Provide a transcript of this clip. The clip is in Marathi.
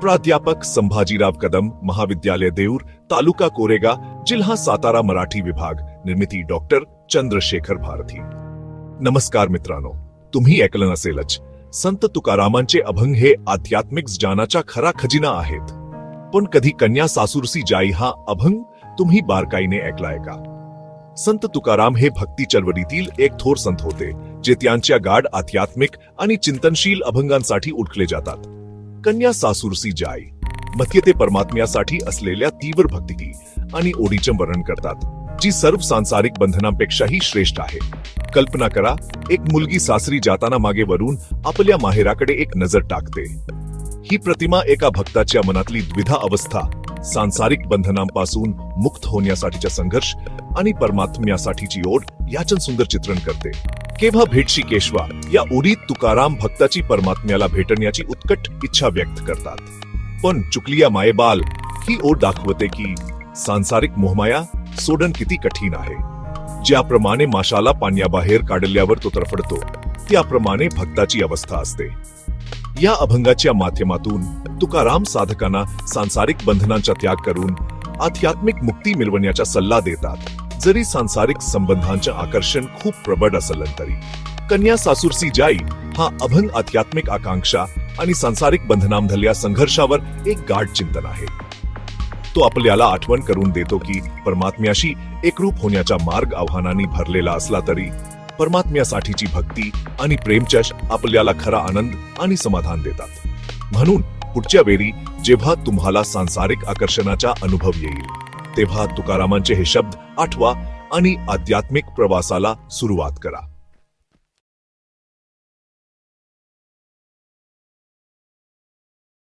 प्राध्यापक संभाजीराव कदम, महाविद्यालय देऊर, तालुका कोरेगा, जिल्हा सातारा, मराठी विभाग, निर्मिती डॉक्टर चंद्रशेखर भारती। नमस्कार मित्रांनो, तुम्ही ऐकलं नसेलच, संत तुकारामांचे अभंग हे आध्यात्मिक ज्ञानाचा खरा खजिना आहेत। पण कधी कन्या सासूरसी जाई हा अभंग तुम्ही बारकाईने ऐकलाय का? संत तुकाराम हे भक्ती चळवळीतील एक थोर संत होते, जे त्यांच्या गाढ आध्यात्मिक आणि चिंतनशील अभंगांसाठी ओळखले जातात। कन्या सासूरसी जाई मध्ये ते परमात्म्यासाठी असलेल्या तीव्र भक्ती आणि ओढीचे वर्णन करतात, जी सर्व सांसारिक बंधनांपेक्षाही श्रेष्ठ आहे। कल्पना करा, एक मुलगी सासरी जाताना मागे वरून आपल्या माहेराकडे एक नजर टाकते। ही प्रतिमा एका भक्ताच्या मनातली द्विधा अवस्था, सांसारिक बंधनांपासून मुक्त होण्यासाठीचा संघर्ष आणि परमात्म्यासाठीची ओढ याचं सुंदर चित्रण करते। केव्हा भेटशी केशवा या ओढीत तुकाराम भक्ताची परमात्म्याला भेटण्याची उत्कट इच्छा व्यक्त करतात। पण चुकलिया मायेबाल ही ओढ दाखवते की सांसारिक मोहमाया सोडण किती कठीण आहे। ज्याप्रमाणे माशाला पाण्याबाहेर काढल्यावर तो तरफडतो, त्याप्रमाणे भक्ताची अवस्था असते। या अभंगाच्या माध्यमातून तुकाराम साधकांना सांसारिक बंधनांचा त्याग करून आध्यात्मिक मुक्ती मिळवण्याचा सल्ला देतात, जरी सांसारिक संबंधांचे आकर्षण खूप प्रबळ असलं तरी। कन्या सासूरसी जाई हा अभंग आध्यात्मिक आकांक्षा आणि सांसारिक बंधनांमधल्या संघर्षावर एक गाढ चिंतन आहे। तो आपल्याला आठवण करून देतो की परमात्म्याशी एकरूप होण्याचा मार्ग आव्हानांनी भरलेला असला तरी परमात्म्यासाठीची भक्ती आणि प्रेमचष आपल्याला खरा आनंद आणि समाधान देतात। म्हणून पुढच्या वेळी जेव्हा तुम्हाला सांसारिक आकर्षणाचा अनुभव येईल, तेव्हा तुकारामांचे हे शब्द आठवा आणि आध्यात्मिक प्रवासाला सुरुवात करा।